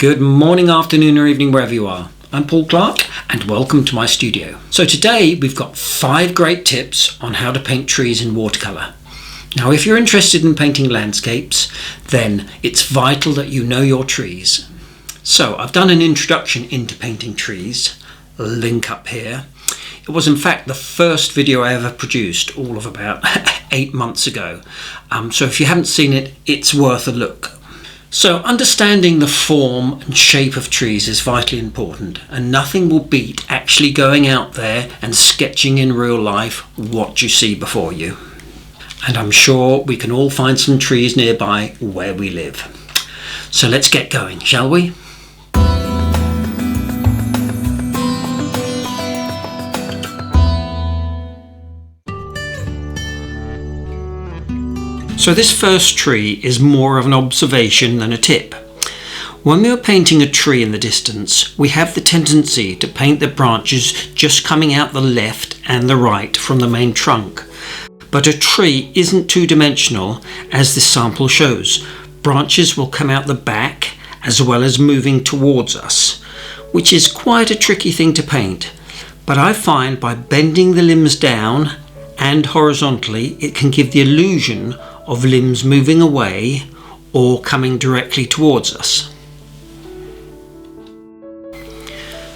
Good morning, afternoon or evening wherever you are. I'm Paul Clark and welcome to my studio. So today we've got 5 great tips on how to paint trees in watercolour. Now if you're interested in painting landscapes, then it's vital that you know your trees. So I've done an introduction into painting trees, link up here. It was in fact the first video I ever produced, all of about 8 months ago. So if you haven't seen it, it's worth a look. So understanding the form and shape of trees is vitally important, and nothing will beat actually going out there and sketching in real life what you see before you. And I'm sure we can all find some trees nearby where we live. So let's get going, shall we? So this first tree is more of an observation than a tip. When we are painting a tree in the distance, we have the tendency to paint the branches just coming out the left and the right from the main trunk. But a tree isn't two-dimensional, as this sample shows. Branches will come out the back as well as moving towards us, which is quite a tricky thing to paint. But I find by bending the limbs down and horizontally, it can give the illusion of limbs moving away or coming directly towards us.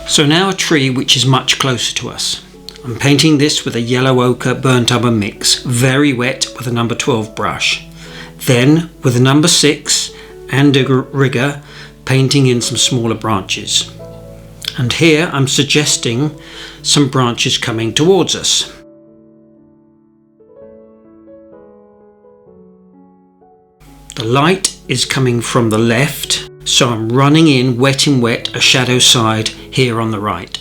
So now a tree which is much closer to us. I'm painting this with a yellow ochre burnt umber mix, very wet with a number 12 brush. Then with a number 6 and a rigger, painting in some smaller branches. And here I'm suggesting some branches coming towards us. The light is coming from the left, so I'm running in wet a shadow side here on the right.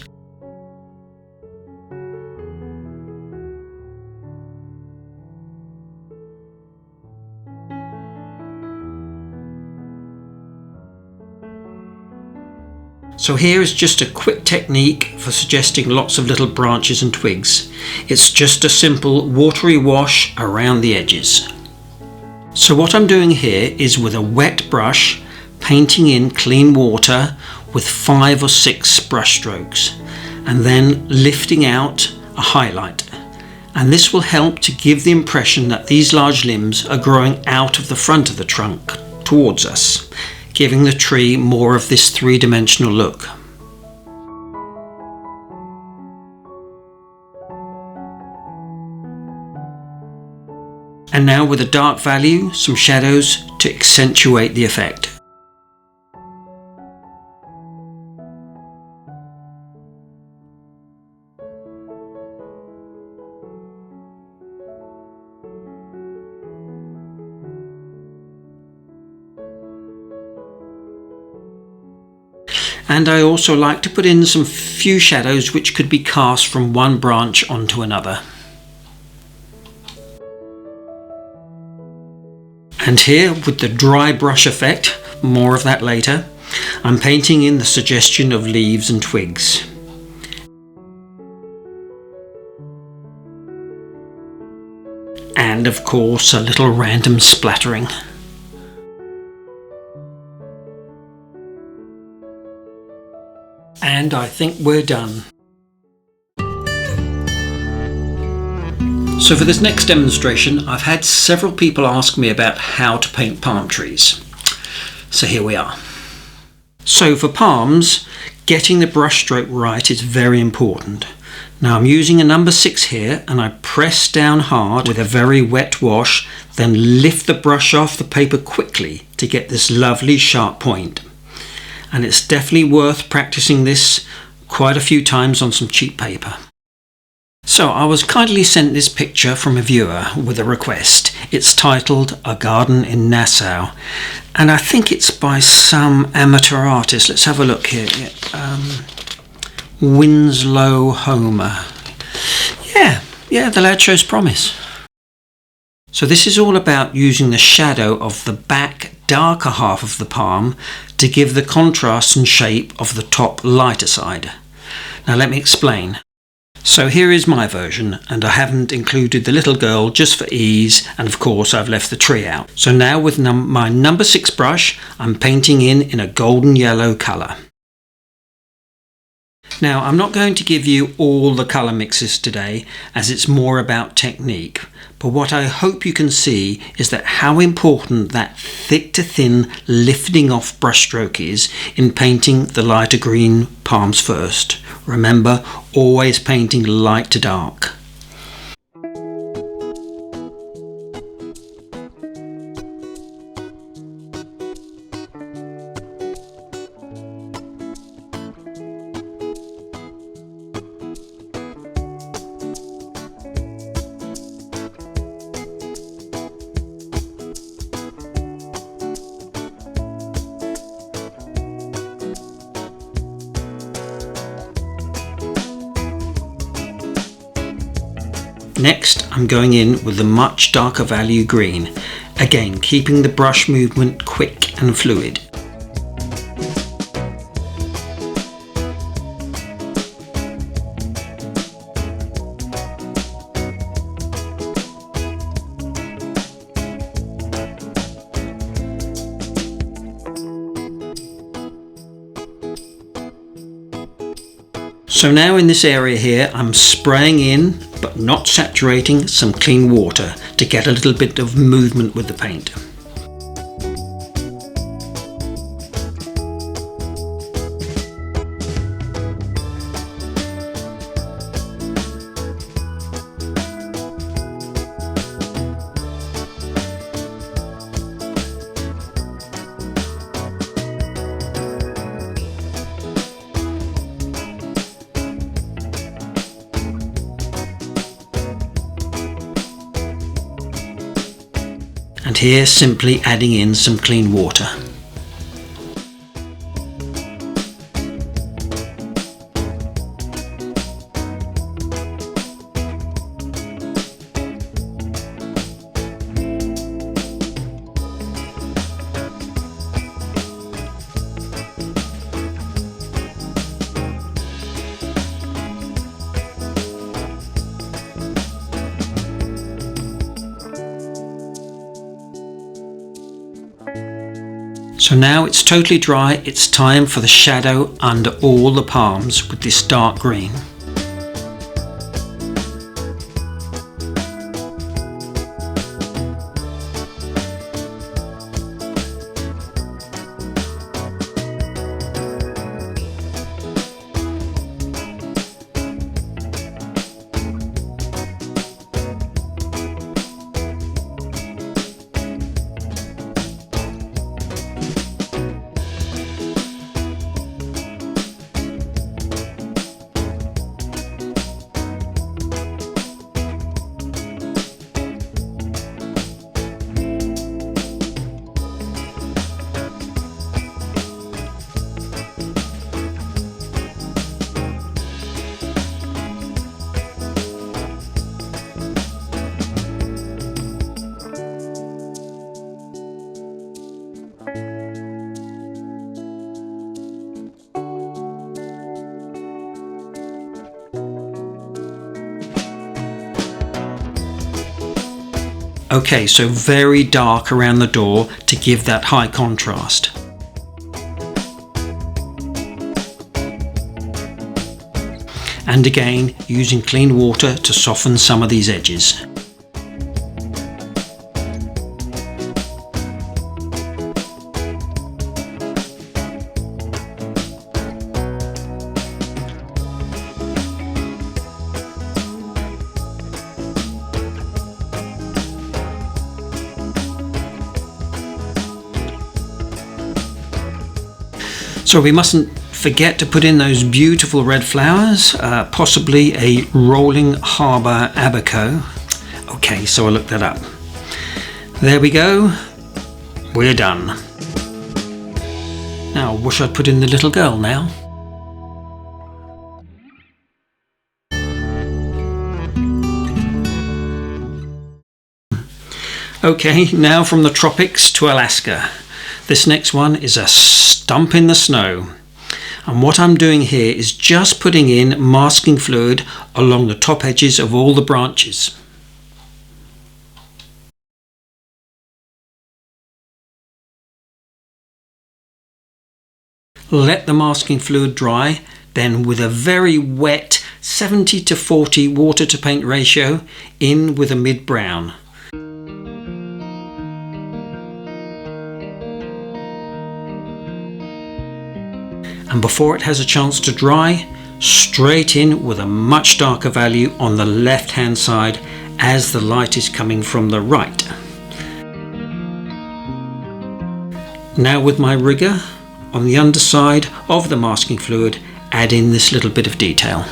So here is just a quick technique for suggesting lots of little branches and twigs. It's just a simple watery wash around the edges. So what I'm doing here is with a wet brush, painting in clean water with 5 or 6 brush strokes, and then lifting out a highlight. And this will help to give the impression that these large limbs are growing out of the front of the trunk towards us, giving the tree more of this 3-dimensional look. And now with a dark value, some shadows to accentuate the effect. And I also like to put in some few shadows which could be cast from one branch onto another. And here with the dry brush effect, more of that later, I'm painting in the suggestion of leaves and twigs. And of course a little random splattering. And I think we're done. So for this next demonstration, I've had several people ask me about how to paint palm trees. So here we are. So for palms, getting the brush stroke right is very important. Now I'm using a number 6 here, and I press down hard with a very wet wash, then lift the brush off the paper quickly to get this lovely sharp point. And it's definitely worth practicing this quite a few times on some cheap paper. So I was kindly sent this picture from a viewer with a request. It's titled A Garden in Nassau, and I think it's by some amateur artist. Let's have a look here. Winslow Homer. Yeah, the lad shows promise. So this is all about using the shadow of the back darker half of the palm to give the contrast and shape of the top lighter side. Now let me explain. So here is my version, and I haven't included the little girl just for ease, and of course I've left the tree out. So now with my number 6 brush, I'm painting in a golden yellow colour. Now I'm not going to give you all the colour mixes today, as it's more about technique, but what I hope you can see is that how important that thick to thin lifting off brushstroke is in painting the lighter green palms first. Remember, always painting light to dark. Next, I'm going in with the much darker value green, again keeping the brush movement quick and fluid. So now in this area here, I'm spraying in, but not saturating, some clean water to get a little bit of movement with the paint. And here simply adding in some clean water. So now it's totally dry, it's time for the shadow under all the palms with this dark green. Okay, so very dark around the door to give that high contrast. And again, using clean water to soften some of these edges. So we mustn't forget to put in those beautiful red flowers, possibly a rolling harbour abaco. Okay, so I looked that up. There we go, we're done. Now, wish I'd put in the little girl now. Okay, now from the tropics to Alaska. This next one is a stump in the snow. And what I'm doing here is just putting in masking fluid along the top edges of all the branches. Let the masking fluid dry, then with a very wet 70 to 40 water to paint ratio, in with a mid-brown. And before it has a chance to dry, straight in with a much darker value on the left hand side as the light is coming from the right. Now with my rigger, on the underside of the masking fluid, add in this little bit of detail.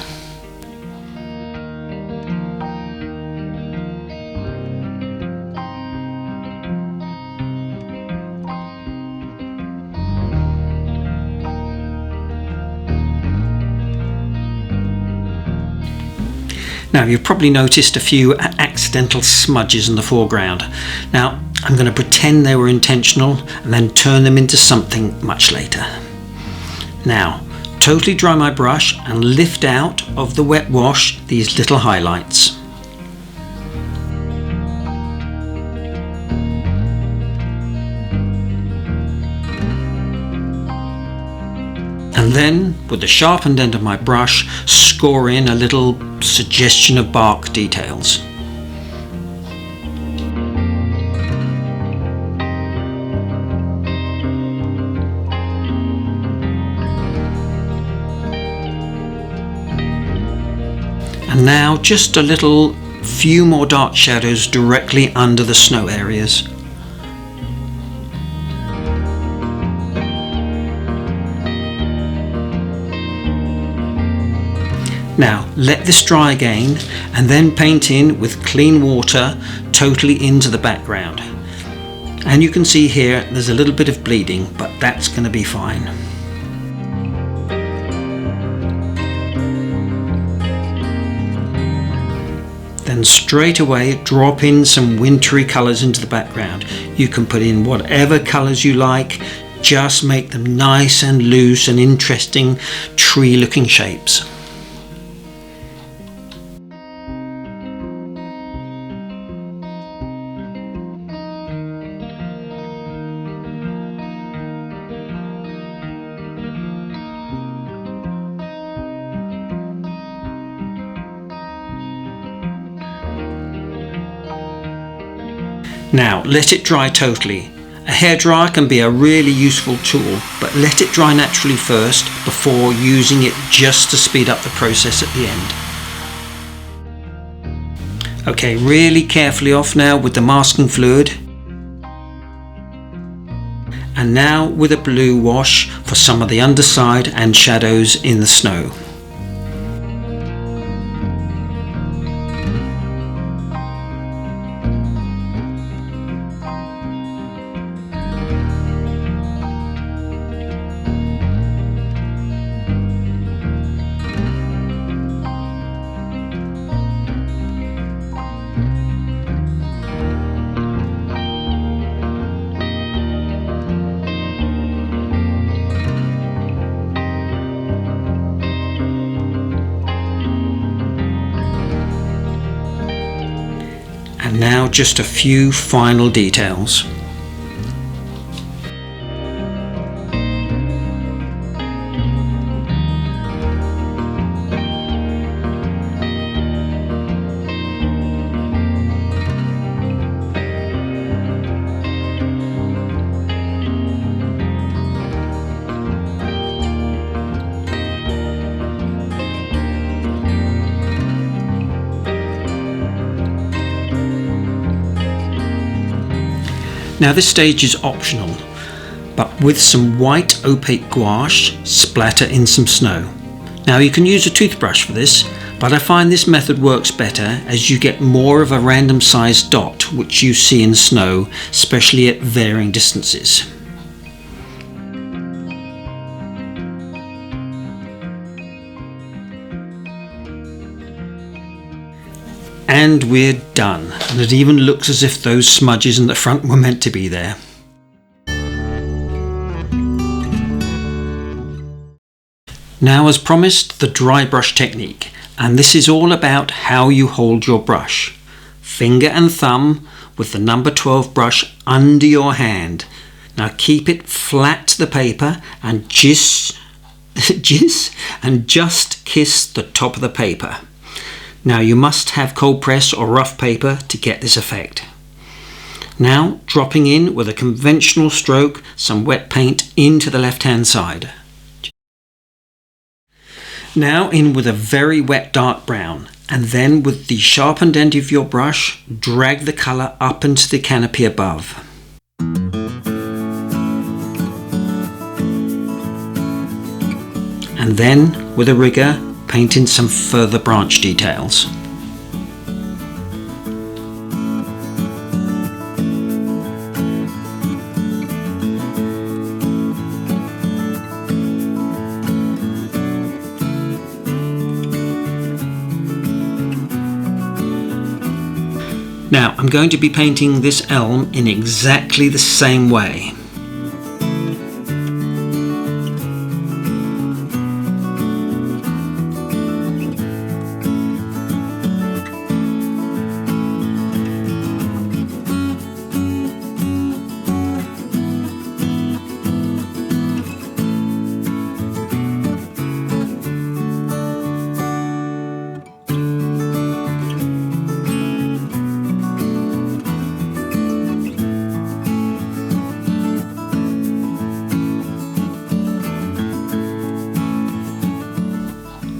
Now you've probably noticed a few accidental smudges in the foreground. Now I'm going to pretend they were intentional and then turn them into something much later. Now totally dry my brush and lift out of the wet wash these little highlights. And then, with the sharpened end of my brush, score in a little suggestion of bark details. And now just a little few more dark shadows directly under the snow areas. Now let this dry again and then paint in with clean water totally into the background. And you can see here there's a little bit of bleeding, but that's going to be fine. Then straight away drop in some wintry colours into the background. You can put in whatever colours you like, just make them nice and loose and interesting tree looking shapes. Now let it dry totally. A hairdryer can be a really useful tool, but let it dry naturally first before using it just to speed up the process at the end. Okay, really carefully off now with the masking fluid. And now with a blue wash for some of the underside and shadows in the snow. And now just a few final details. Now this stage is optional, but with some white opaque gouache, splatter in some snow. Now you can use a toothbrush for this, but I find this method works better as you get more of a random sized dot which you see in snow, especially at varying distances. And we're done, and it even looks as if those smudges in the front were meant to be there. Now, as promised, the dry brush technique, and this is all about how you hold your brush. Finger and thumb with the number 12 brush under your hand. Now keep it flat to the paper and just kiss the top of the paper. Now you must have cold press or rough paper to get this effect. Now dropping in with a conventional stroke some wet paint into the left hand side. Now in with a very wet dark brown, and then with the sharpened end of your brush drag the colour up into the canopy above. And then with a rigger paint in some further branch details. Now I'm going to be painting this elm in exactly the same way.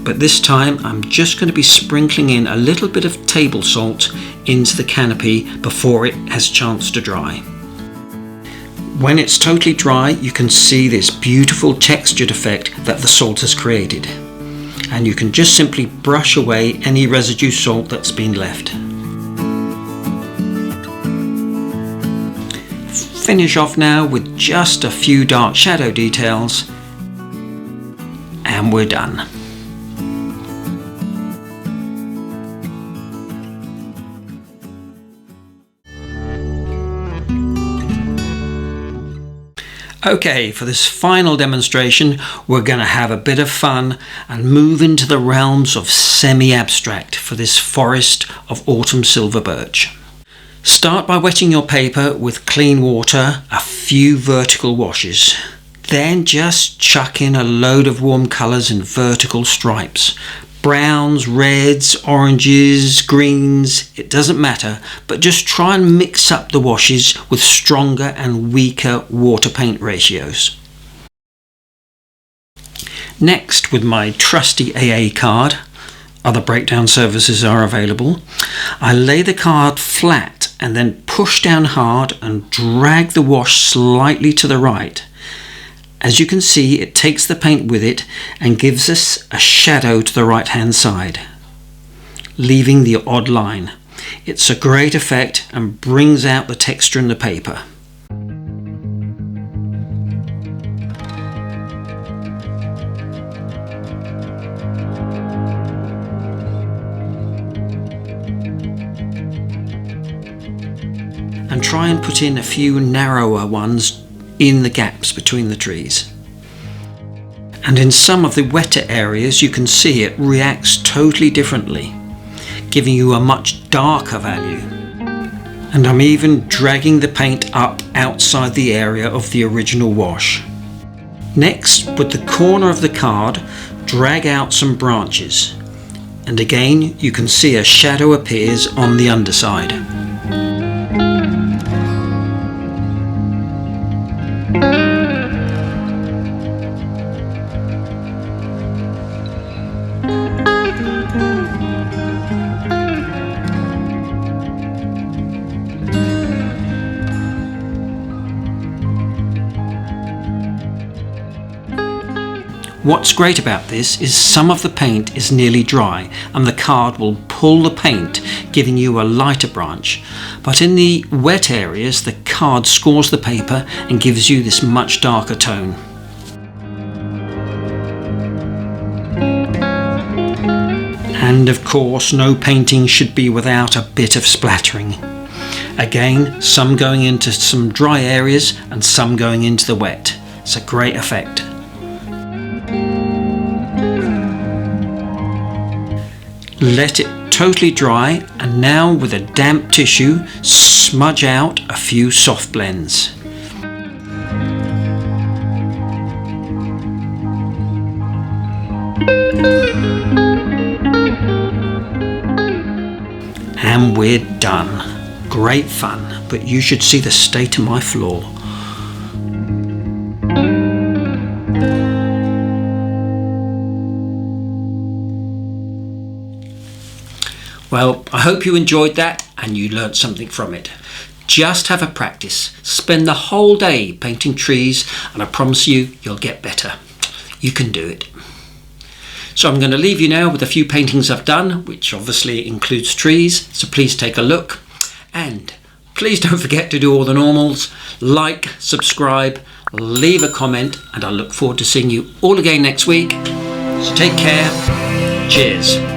But this time I'm just going to be sprinkling in a little bit of table salt into the canopy before it has a chance to dry. When it's totally dry, you can see this beautiful textured effect that the salt has created. And you can just simply brush away any residue salt that's been left. Finish off now with just a few dark shadow details, and we're done. Okay, for this final demonstration, we're going to have a bit of fun and move into the realms of semi-abstract for this forest of autumn silver birch. Start by wetting your paper with clean water, a few vertical washes. Then just chuck in a load of warm colours in vertical stripes. Browns, reds, oranges, greens, it doesn't matter, but just try and mix up the washes with stronger and weaker water paint ratios. Next, with my trusty AA card, other breakdown services are available, I lay the card flat and then push down hard and drag the wash slightly to the right. As you can see, it takes the paint with it and gives us a shadow to the right hand side, leaving the odd line. It's a great effect and brings out the texture in the paper. And try and put in a few narrower ones in the gaps between the trees. And in some of the wetter areas you can see it reacts totally differently, giving you a much darker value. And I'm even dragging the paint up outside the area of the original wash. Next, with the corner of the card, drag out some branches. And again you can see a shadow appears on the underside. What's great about this is some of the paint is nearly dry and the card will pull the paint, giving you a lighter branch. But in the wet areas, the card scores the paper and gives you this much darker tone. And of course, no painting should be without a bit of splattering. Again, some going into some dry areas and some going into the wet. It's a great effect. Let it totally dry, and now with a damp tissue, smudge out a few soft blends. And we're done. Great fun, but you should see the state of my floor. Well, I hope you enjoyed that and you learnt something from it. Just have a practice. Spend the whole day painting trees and I promise you'll get better. You can do it. So I'm going to leave you now with a few paintings I've done, which obviously includes trees, so please take a look. And please don't forget to do all the normals, like, subscribe, leave a comment, and I look forward to seeing you all again next week. So take care. Cheers.